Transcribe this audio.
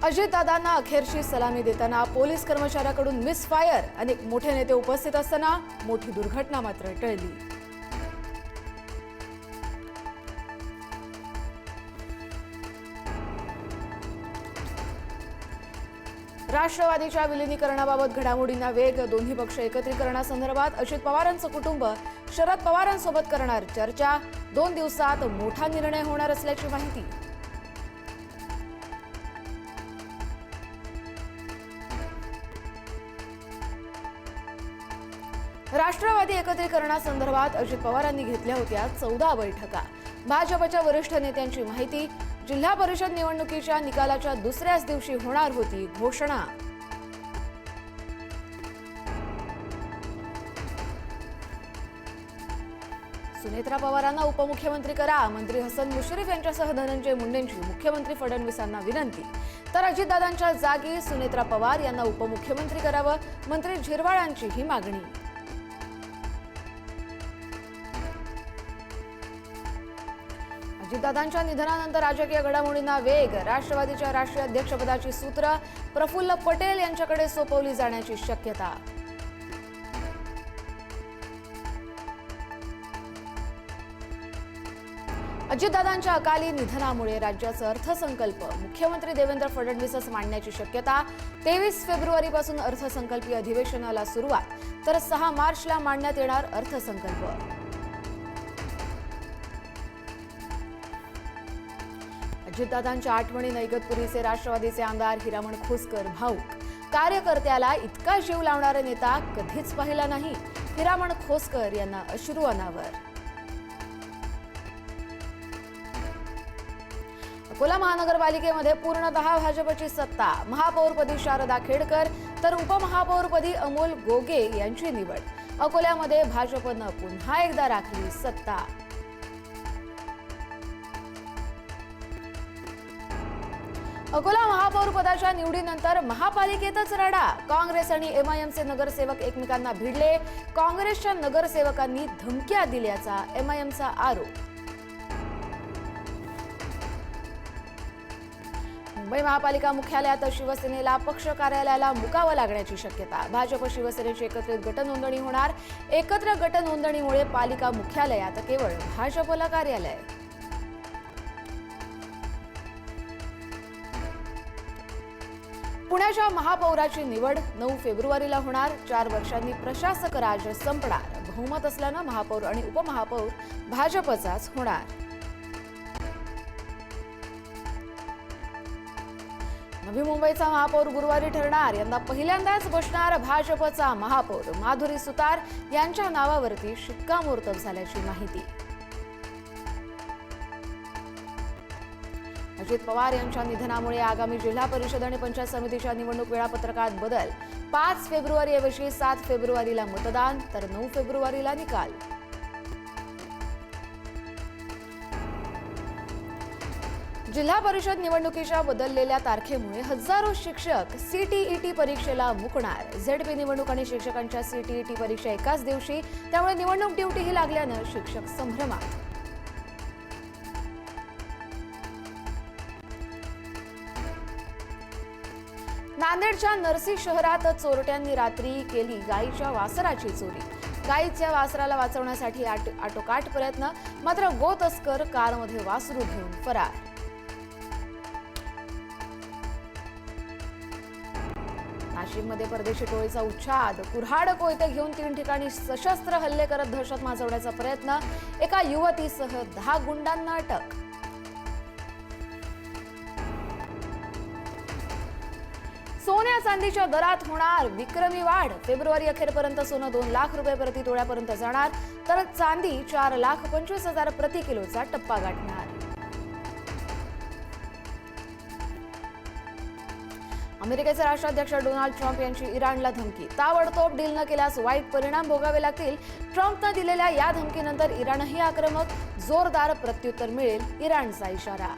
अजितदादांना अखेरची सलामी देताना पोलीस कर्मचाऱ्याकडून मिसफायर, अनेक मोठे नेते उपस्थित असताना मोठी दुर्घटना मात्र टळली। राष्ट्रवादीच्या विलीनीकरणाबाबत घडामोडींना वेग, दोन्ही पक्ष एकत्रीकरणासंदर्भात अजित पवारांचं कुटुंब शरद पवारांसोबत करणार चर्चा, 2 दिवसात मोठा निर्णय होणार असल्याची माहिती। राष्ट्रवादी एकत्रीकरणासंदर्भात अजित पवारांनी घेतल्या होत्या 14 बैठका। भाजपच्या वरिष्ठ नेत्यांची माहिती, जिल्हा परिषद निवडणुकीच्या निकालाच्या दुसऱ्याच दिवशी होणार होती घोषणा। सुनेत्रा पवारांना उपमुख्यमंत्री करा, मंत्री हसन मुश्रीफ यांच्यासह धनंजय मुंडेंची मुख्यमंत्री फडणवीसांना विनंती। तर अजितदादांच्या जागी सुनेत्रा पवार यांना उपमुख्यमंत्री करावं, मंत्री झिरवाळांची ही मागणी। अजितदादांच्या निधनानंतर राजकीय घडामोडींना वेग, राष्ट्रवादीच्या राष्ट्रीय अध्यक्षपदाची सूत्र प्रफुल्ल पटेल यांच्याकडे सोपवली जाण्याची शक्यता। अजितदादांच्या अकाली निधनामुळे राज्याचा अर्थसंकल्प मुख्यमंत्री देवेंद्र फडणवीसच मांडण्याची शक्यता। 23 फेब्रुवारीपासून अर्थसंकल्पीय अधिवेशनाला सुरुवात, तर 6 मार्चला मांडण्यात येणार अर्थसंकल्प। अजितदादांच्या आठवणीनं इगतपुरीचे राष्ट्रवादीचे आमदार हिरामण खोसकर भाऊक, कार्यकर्त्याला इतका जीव लावणारा नेता कधीच पाहिला नाही, हिरामण खोसकर यांना अश्रू अनावर। अकोला महानगरपालिकेमध्ये पूर्णतः भाजपची सत्ता, महापौरपदी शारदा खेडकर तर उपमहापौरपदी अमोल गोगे यांची निवड। अकोल्यामध्ये भाजपनं पुन्हा एकदा राखली सत्ता। अकोला महापौरपदाच्या निवडीनंतर महापालिकेतच रडा, काँग्रेस आणि एमआयएमचे नगरसेवक एकमेकांना भिडले, काँग्रेसच्या नगरसेवकांनी धमक्या दिल्याचा एमआयएमचा आरोप। मुंबई महापालिका मुख्यालयात शिवसेनेला पक्ष कार्यालयाला मुकावं लागण्याची शक्यता, भाजप शिवसेनेची एकत्रित गटनोंदणी होणार, एकत्र गटनोंदणीमुळे पालिका मुख्यालयात केवळ भाजपला कार्यालय। पुण्याच्या महापौराची निवड 9 फेब्रुवारीला होणार, 4 वर्षांनी प्रशासक राज संपणार, बहुमत असल्यानं महापौर आणि उपमहापौर भाजपचाच होणार। नवी मुंबईचा महापौर गुरुवारी ठरणार, यंदा पहिल्यांदाच बसणार भाजपचा महापौर, माधुरी सुतार यांच्या नावावरती शिक्कामोर्तब झाल्याची माहिती। अजित पवार यांच्या निधनामुळे आगामी जिल्हा परिषद आणि पंचायत समितीच्या निवडणूक वेळापत्रकात बदल, 5 फेब्रुवारीऐवजी 7 फेब्रुवारीला मतदान तर 9 फेब्रुवारीला निकाल। जिल्हा परिषद निवडणुकीच्या बदललेल्या तारखेमुळे हजारो शिक्षक सीटीईटी परीक्षेला मुकणार, झेडपी निवडणूक आणि शिक्षकांच्या सीटीईटी परीक्षा एकाच दिवशी, त्यामुळे निवडणूक ड्युटीही लागल्यानं शिक्षक संभ्रमात। नांदेडच्या नरसी शहरात चोरट्यांनी रात्री केली गायीच्या वासराची चोरी, गायीच्या वासराला वाचवण्यासाठी आटोकाट प्रयत्न, मात्र गोतस्कर कारमध्ये वासरू घेऊन फरार। नाशिकमध्ये परदेशी टोळीचा उच्छाद, कुऱ्हाड कोयते घेऊन 3 ठिकाणी सशस्त्र हल्ले करत दहशत माजवण्याचा प्रयत्न, एका युवतीसह 10 गुंडांना अटक। सोन्या चांदीच्या दरात होणार विक्रमी वाढ, फेब्रुवारी अखेरपर्यंत सोनं 2 लाख रुपये प्रति तोळ्यापर्यंत जाणार, तर चांदी 4,25,000 प्रति किलोचा टप्पा गाठणार। अमेरिकेचे राष्ट्राध्यक्ष डोनाल्ड ट्रम्प यांची इराणला धमकी, ताबडतोब डील न केल्यास वाईट परिणाम भोगावे लागतील। ट्रम्पनं दिलेल्या या धमकीनंतर इराणही आक्रमक, जोरदार प्रत्युत्तर मिळेल, इराणचा इशारा।